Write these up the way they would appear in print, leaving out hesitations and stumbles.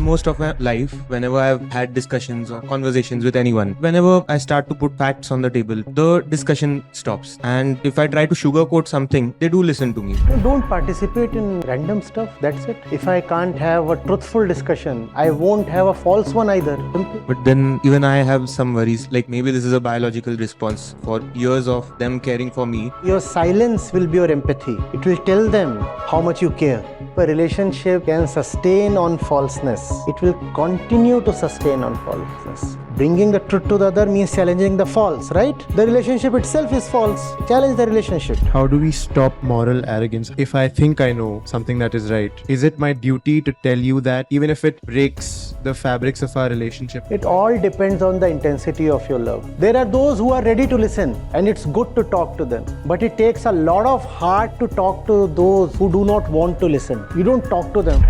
most of my life, whenever I've had discussions or conversations with anyone, whenever I start to put facts on the table, the discussion stops. And if I try to sugarcoat something, they do listen to me. Don't participate in random stuff, that's it. If I can't have a truthful discussion, I won't have a false one either. Simple. But then even I have some worries, like maybe this is a biological response for years of them caring for me. Your silence will be your empathy. It will tell them how much you care. A relationship can sustain on falseness. It will continue to sustain on falseness. Bringing the truth to the other means challenging the false, right? The relationship itself is false. Challenge the relationship. How do we stop moral arrogance? If I think I know something that is right, is it my duty to tell you that even if it breaks the fabrics of our relationship? It all depends on the intensity of your love. There are those who are ready to listen, and it's good to talk to them. But it takes a lot of heart to talk to those who do not want to listen. You don't talk to them.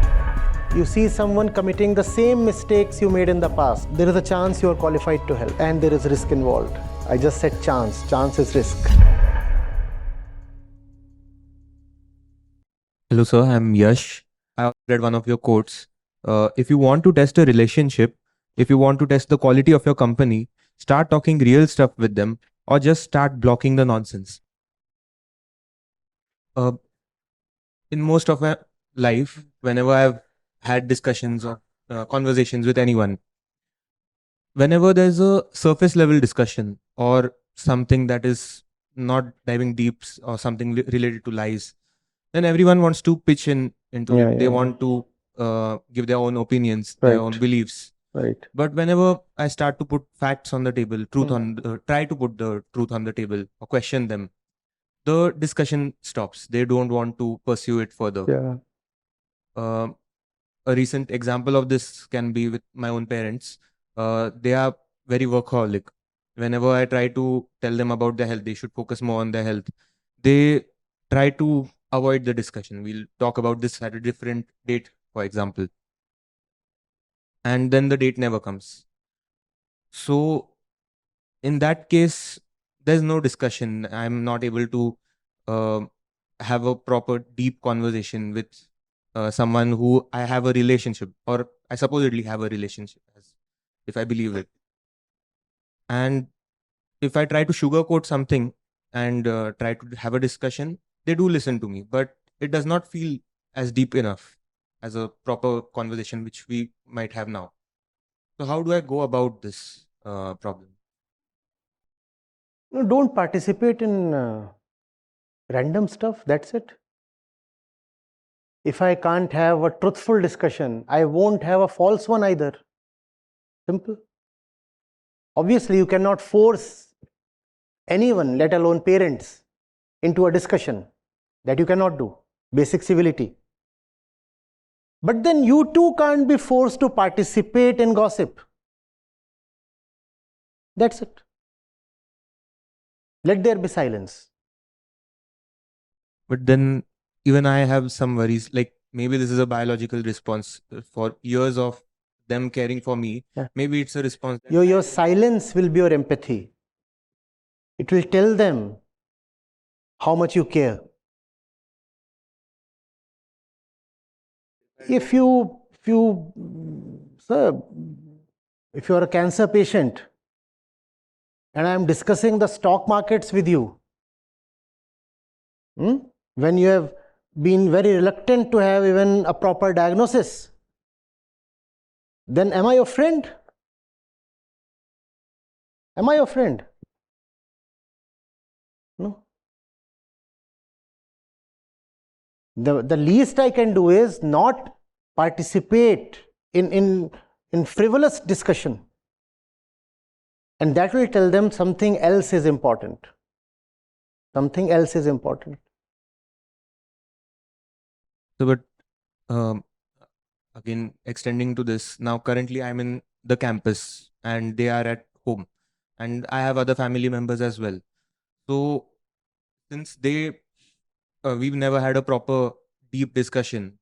You see someone committing the same mistakes you made in the past. There is a chance you are qualified to help, and there is risk involved. I just said chance. Chance is risk. Hello, sir. I'm Yash. I read one of your quotes. If you want to test a relationship, if you want to test the quality of your company, start talking real stuff with them, or just start blocking the nonsense. In most of my life, whenever I've had discussions or conversations with anyone, whenever there's a surface level discussion or something that is not diving deep or something related to lies, then everyone wants to pitch in into it. They want to give their own opinions, their own beliefs. Right. But whenever I start to put facts on the table, try to put the truth on the table or question them, the discussion stops. They don't want to pursue it further. Yeah. A recent example of this can be with my own parents. They are very workaholic. Whenever I try to tell them about their health, they should focus more on their health. They try to avoid the discussion. We'll talk about this at a different date, for example. And then the date never comes. So in that case, there's no discussion. I'm not able to have a proper deep conversation with someone who I have a relationship, or I supposedly have a relationship, if I believe it. And if I try to sugarcoat something and try to have a discussion, they do listen to me, but it does not feel as deep enough as a proper conversation which we might have now. So how do I go about this problem? No, don't participate in random stuff, that's it. If I can't have a truthful discussion, I won't have a false one either. Simple. Obviously, you cannot force anyone, let alone parents, into a discussion. That you cannot do. Basic civility. But then you too can't be forced to participate in gossip. That's it. Let there be silence. But then even I have some worries, like maybe this is a biological response for years of them caring for me. Yeah. Maybe it's a response. Your silence will be your empathy. It will tell them how much you care. If you are a cancer patient and I am discussing the stock markets with you, when you have been very reluctant to have even a proper diagnosis, then am I your friend? Am I your friend? No. The least I can do is not participate in frivolous discussion. And that will tell them something else is important. Something else is important. So, but again, extending to this, now currently I'm in the campus and they are at home, and I have other family members as well. So since we've never had a proper deep discussion,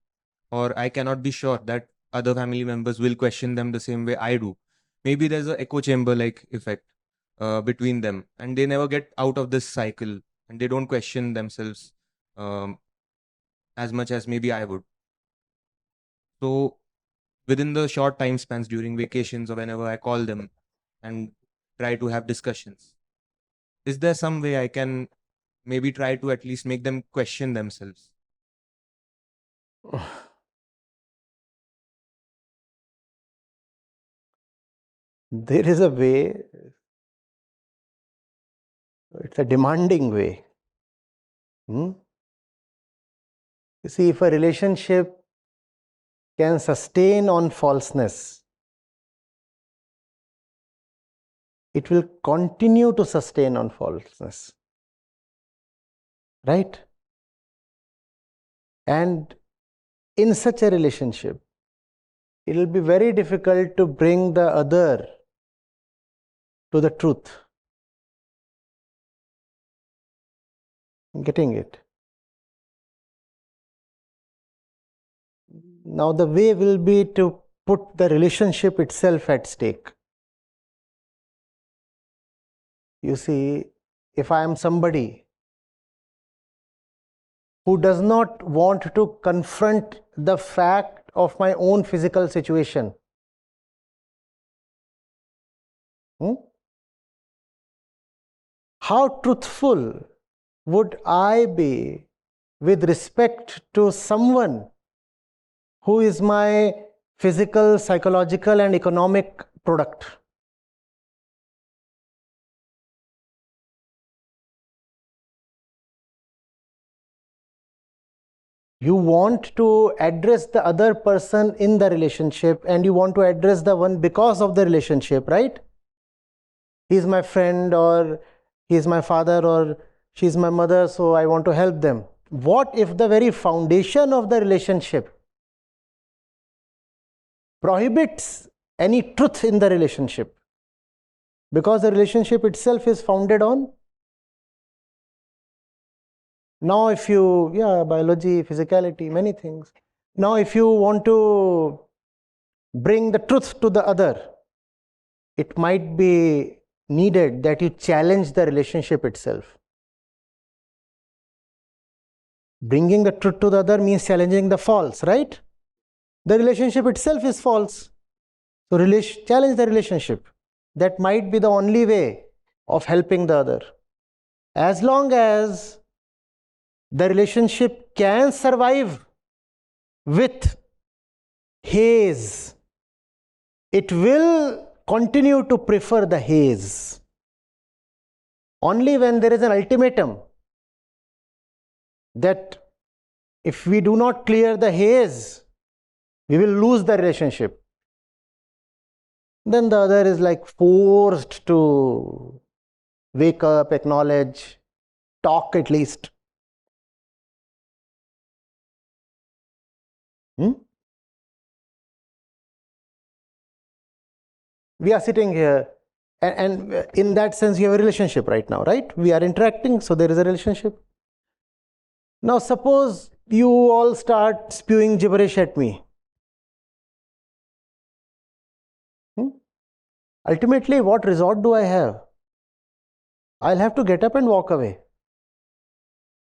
or I cannot be sure that other family members will question them the same way I do. Maybe there's an echo chamber like effect between them, and they never get out of this cycle, and they don't question themselves as much as maybe I would. So within the short time spans during vacations or whenever I call them and try to have discussions. Is there some way I can maybe try to at least make them question themselves? There is a way, it's a demanding way. You see, if a relationship can sustain on falseness, it will continue to sustain on falseness. Right? And in such a relationship, it will be very difficult to bring the other to the truth. Getting it? Now the way will be to put the relationship itself at stake. You see, if I am somebody who does not want to confront the fact of my own physical situation, how truthful would I be with respect to someone who is my physical, psychological, and economic product? You want to address the other person in the relationship, and you want to address the one because of the relationship, right? He's my friend, or he's my father, or she's my mother, so I want to help them. What if the very foundation of the relationship prohibits any truth in the relationship? Because the relationship itself is founded on, now if you, biology, physicality, many things. Now if you want to bring the truth to the other, it might be needed that you challenge the relationship itself. Bringing the truth to the other means challenging the false, right? The relationship itself is false. So challenge the relationship. That might be the only way of helping the other. As long as the relationship can survive with haze, it will continue to prefer the haze. Only when there is an ultimatum that if we do not clear the haze, we will lose the relationship, then the other is like forced to wake up, acknowledge, talk at least. We are sitting here, and in that sense, you have a relationship right now, right? We are interacting, so there is a relationship. Now, suppose you all start spewing gibberish at me. Ultimately, what resort do I have? I'll have to get up and walk away.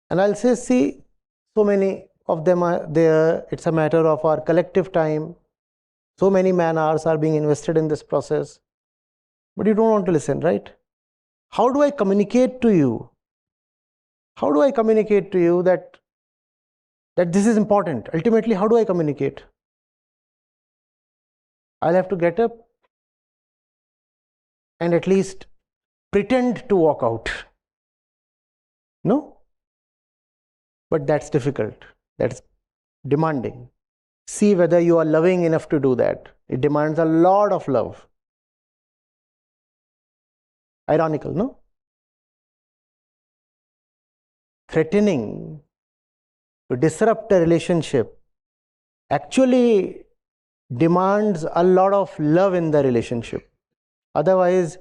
And I'll say, see, so many of them are there. It's a matter of our collective time. So many man hours are being invested in this process. But you don't want to listen, right? How do I communicate to you? How do I communicate to you that this is important? Ultimately, how do I communicate? I'll have to get up and at least pretend to walk out. No? But that's difficult. That's demanding. See whether you are loving enough to do that. It demands a lot of love. Ironical, no? Threatening to disrupt a relationship actually demands a lot of love in the relationship. Otherwise,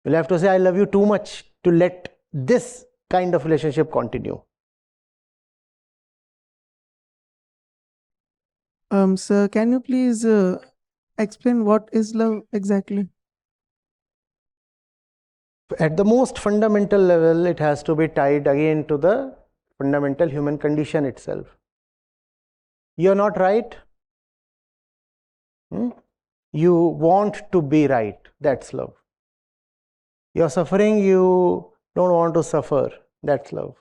you'll have to say, I love you too much to let this kind of relationship continue. Sir, can you please explain what is love exactly? At the most fundamental level, it has to be tied again to the fundamental human condition itself. You're not right. You want to be right. That's love. You're suffering, you don't want to suffer. That's love.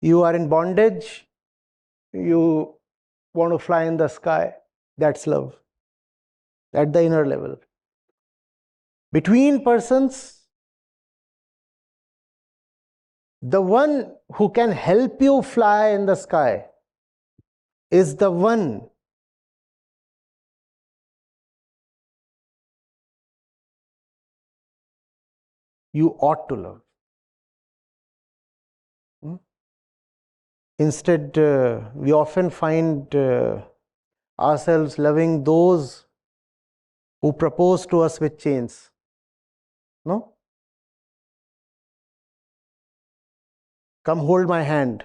You are in bondage, you want to fly in the sky. That's love. At the inner level. Between persons, the one who can help you fly in the sky is the one you ought to love. Instead, we often find ourselves loving those who propose to us with chains. No? Come hold my hand.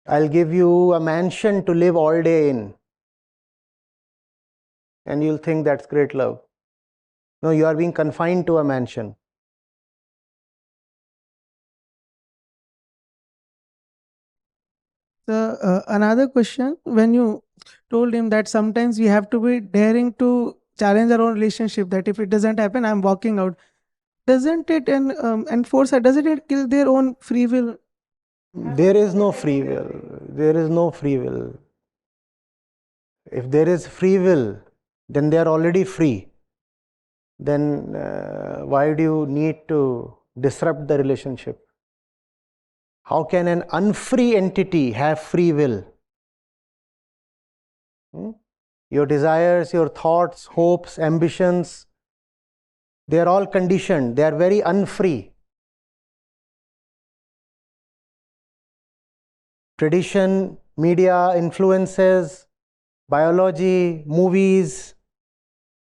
I'll give you a mansion to live all day in. And you'll think that's great love. No, you are being confined to a mansion. So, another question, when you told him that sometimes we have to be daring to challenge our own relationship, that if it doesn't happen, I'm walking out. Doesn't it enforce, doesn't it kill their own free will? There is no free will. There is no free will. If there is free will, then they are already free. Then why do you need to disrupt the relationship? How can an unfree entity have free will? Your desires, your thoughts, hopes, ambitions, they are all conditioned. They are very unfree. Tradition, media, influences, biology, movies,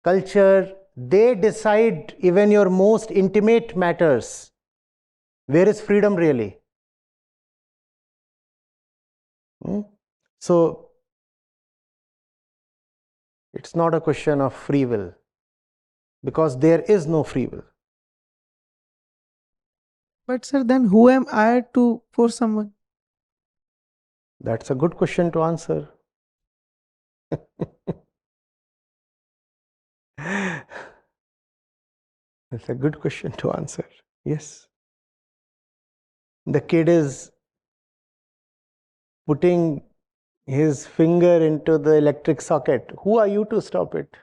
culture, they decide even your most intimate matters. Where is freedom really? So, it's not a question of free will, because there is no free will. But sir, then who am I to force someone? That's a good question to answer. That's a good question to answer. Yes. The kid is putting his finger into the electric socket. Who are you to stop it?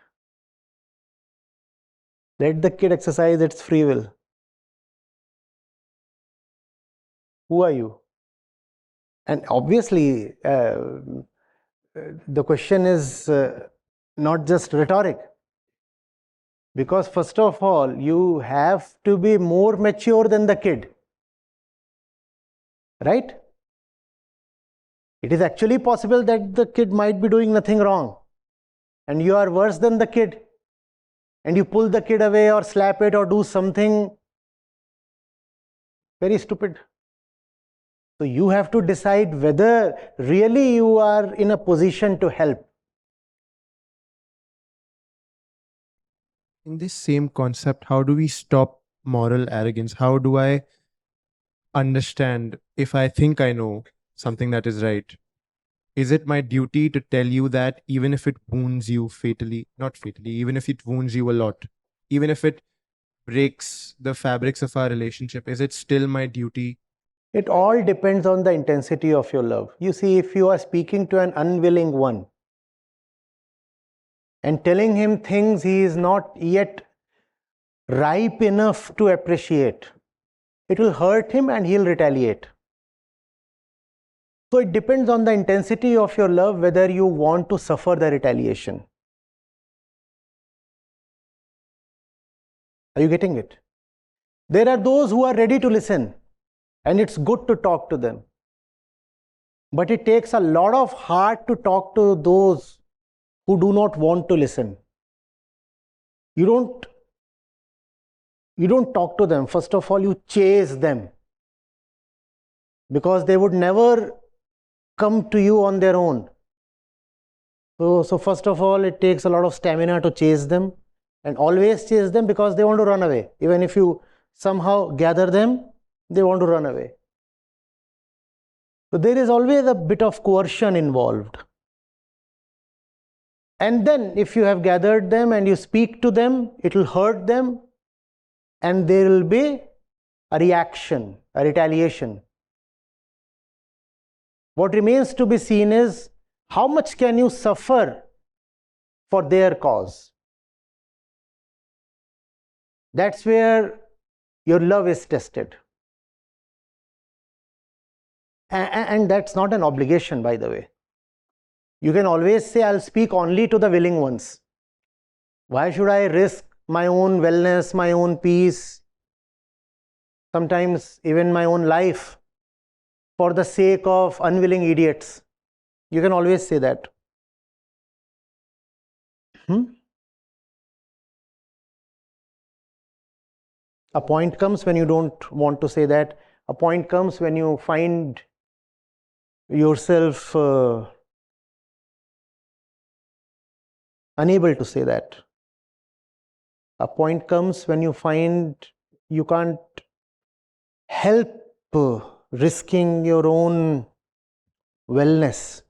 Let the kid exercise its free will. Who are you? And obviously, the question is not just rhetoric. Because first of all, you have to be more mature than the kid. Right? It is actually possible that the kid might be doing nothing wrong. And you are worse than the kid. And you pull the kid away or slap it or do something very stupid. So you have to decide whether really you are in a position to help. In this same concept, how do we stop moral arrogance? How do I understand if I think I know something that is right? Is it my duty to tell you that even if it wounds you fatally, not fatally, even if it wounds you a lot, even if it breaks the fabrics of our relationship, is it still my duty? It all depends on the intensity of your love. You see, if you are speaking to an unwilling one and telling him things he is not yet ripe enough to appreciate, it will hurt him and he'll retaliate. So it depends on the intensity of your love whether you want to suffer the retaliation. Are you getting it? There are those who are ready to listen, and it's good to talk to them. But it takes a lot of heart to talk to those who do not want to listen. You don't talk to them. First of all, you chase them, because they would never come to you on their own. So first of all, it takes a lot of stamina to chase them, and always chase them because they want to run away. Even if you somehow gather them, they want to run away. So there is always a bit of coercion involved. And then if you have gathered them and you speak to them, it will hurt them and there will be a reaction, a retaliation. What remains to be seen is how much can you suffer for their cause. That's where your love is tested. And that's not an obligation, by the way. You can always say, I'll speak only to the willing ones. Why should I risk my own wellness, my own peace, sometimes even my own life for the sake of unwilling idiots? You can always say that. A point comes when you don't want to say that. A point comes when you find yourself unable to say that. A point comes when you find you can't help risking your own wellness.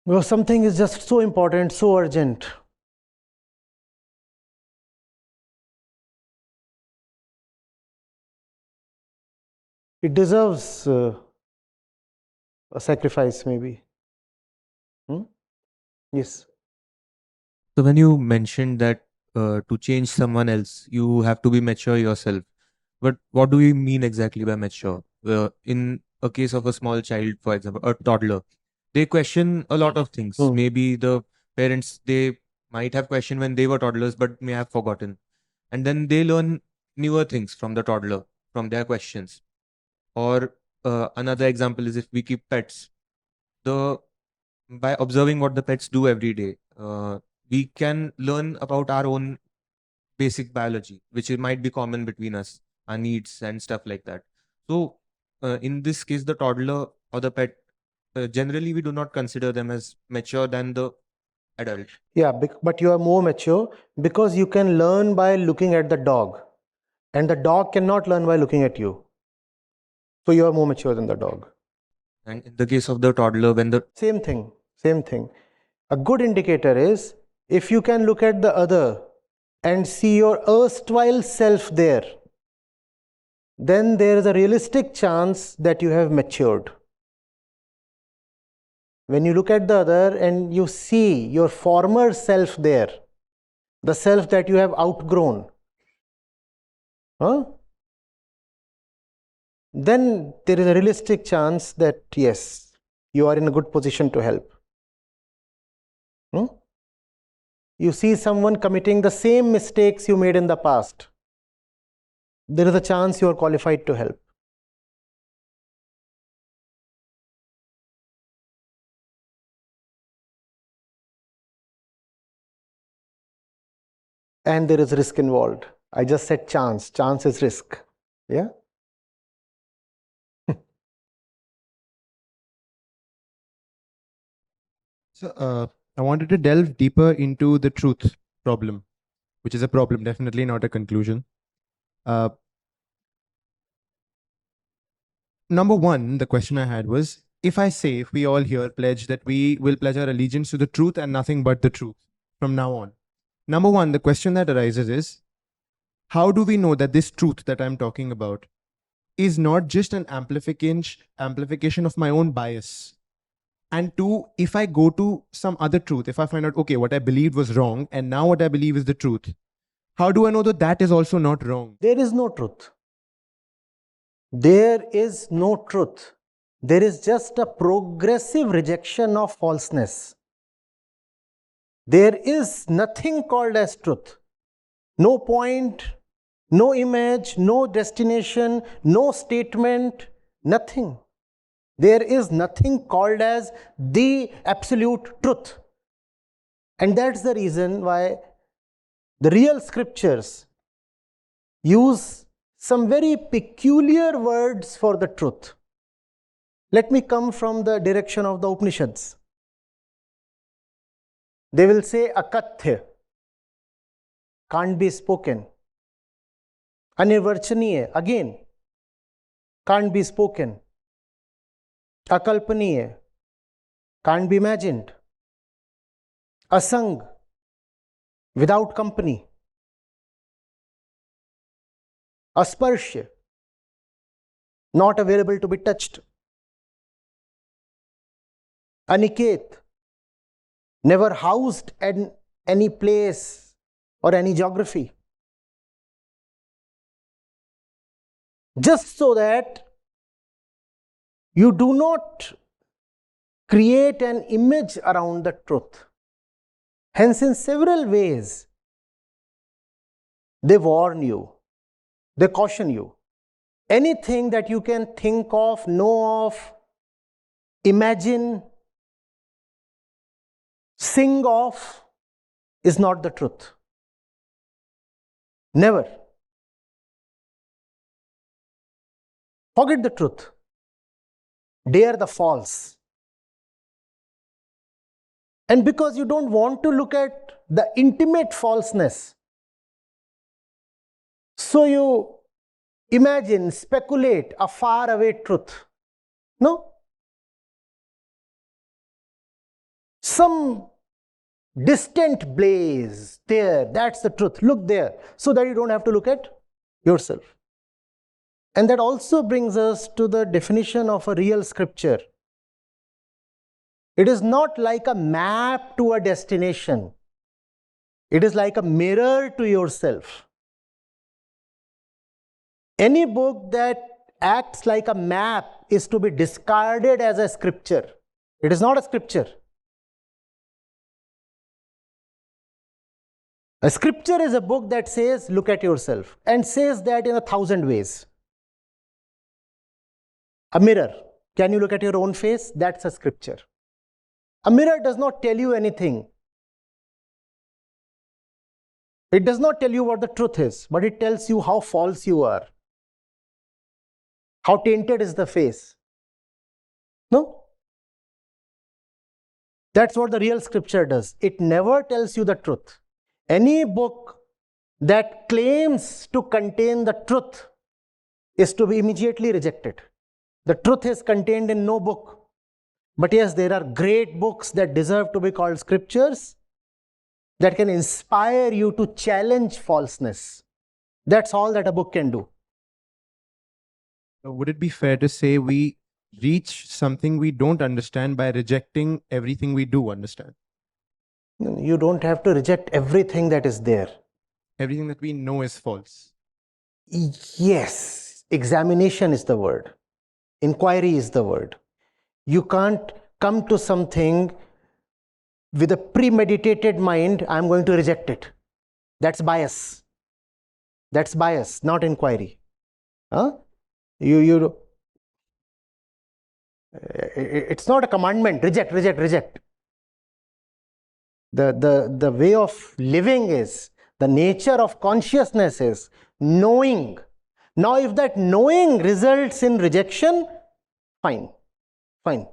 Because something is just so important, so urgent. It deserves a sacrifice, maybe. Yes. So when you mentioned that to change someone else, you have to be mature yourself. But what do you mean exactly by mature? In a case of a small child, for example, a toddler, they question a lot of things. Maybe the parents, they might have questioned when they were toddlers, but may have forgotten. And then they learn newer things from the toddler, from their questions. Or another example is if we keep pets, by observing what the pets do every day, we can learn about our own basic biology, which might be common between us, our needs and stuff like that. So, in this case, the toddler or the pet, generally we do not consider them as mature than the adult. Yeah, but you are more mature because you can learn by looking at the dog, and the dog cannot learn by looking at you. So you are more mature than the dog. And in the case of the toddler, when the Same thing. A good indicator is if you can look at the other and see your erstwhile self there, then there is a realistic chance that you have matured. When you look at the other and you see your former self there, the self that you have outgrown, then there is a realistic chance that yes, you are in a good position to help. You see someone committing the same mistakes you made in the past, there is a chance you are qualified to help. And there is risk involved. I just said chance. Chance is risk. Yeah. So I wanted to delve deeper into the truth problem, which is a problem, definitely not a conclusion. Number one, the question I had was, if we all here pledge that we will pledge our allegiance to the truth and nothing but the truth from now on. Number one, the question that arises is, how do we know that this truth that I'm talking about is not just an amplification of my own bias? And two, if I go to some other truth, if I find out, okay, what I believed was wrong and now what I believe is the truth, how do I know that that is also not wrong? There is no truth. There is no truth. There is just a progressive rejection of falseness. There is nothing called as truth. No point, no image, no destination, no statement, nothing. There is nothing called as the absolute truth. And that's the reason why the real scriptures use some very peculiar words for the truth. Let me come from the direction of the Upanishads. They will say akathya, can't be spoken. Anirvachaniya, again, can't be spoken. Akalpaniya, can't be imagined. Asang, without company. Asparshya, not available to be touched. Aniket, never housed in any place or any geography. Just so that you do not create an image around the truth. Hence, in several ways, they warn you, they caution you. Anything that you can think of, know of, imagine, sing of, is not the truth. Never. Forget the truth. Dare the false. And because you don't want to look at the intimate falseness, so you imagine, speculate a faraway truth. No? Some distant blaze there, that's the truth. Look there, so that you don't have to look at yourself. And that also brings us to the definition of a real scripture. It is not like a map to a destination. It is like a mirror to yourself. Any book that acts like a map is to be discarded as a scripture. It is not a scripture. A scripture is a book that says, look at yourself, and says that in 1,000 ways. A mirror, can you look at your own face? That's a scripture. A mirror does not tell you anything. It does not tell you what the truth is, but it tells you how false you are. How tainted is the face. No? That's what the real scripture does. It never tells you the truth. Any book that claims to contain the truth is to be immediately rejected. The truth is contained in no book. But yes, there are great books that deserve to be called scriptures that can inspire you to challenge falseness. That's all that a book can do. Would it be fair to say we reach something we don't understand by rejecting everything we do understand? You don't have to reject everything that is there. Everything that we know is false. Yes, examination is the word. Inquiry is the word. You can't come to something with a premeditated mind, I'm going to reject it. That's bias. That's bias, not inquiry. It's not a commandment, reject, reject, reject. The way of living is, the nature of consciousness is knowing. Now, if that knowing results in rejection, fine, fine.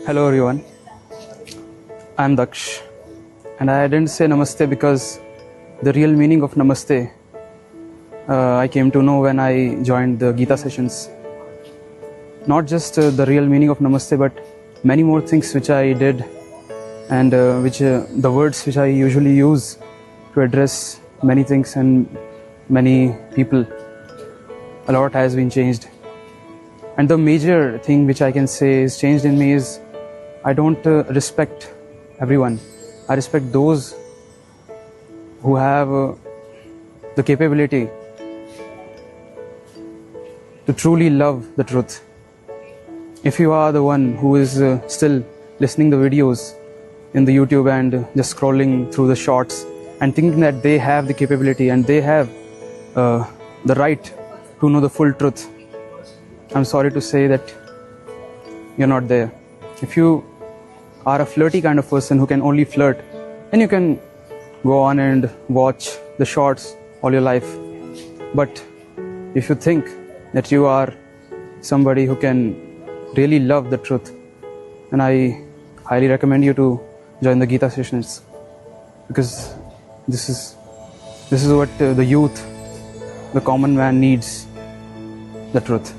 Hello everyone, I'm Daksh, and I didn't say namaste because the real meaning of namaste I came to know when I joined the Gita sessions. Not just the real meaning of namaste, but many more things which I did, and the words which I usually use to address many things and many people. A lot has been changed, and the major thing which I can say is changed in me is I don't respect everyone. I respect those who have the capability to truly love the truth. If you are the one who is still listening the videos in the YouTube and just scrolling through the shorts and thinking that they have the capability and they have the right to know the full truth, I'm sorry to say that you're not there. If you are a flirty kind of person who can only flirt, then you can go on and watch the shorts all your life. But if you think that you are somebody who can really love the truth, then I highly recommend you to join the Gita sessions, because this is what the youth, the common man needs the truth.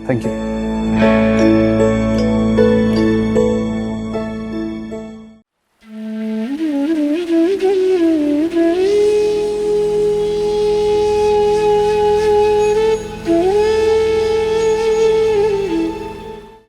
Thank you.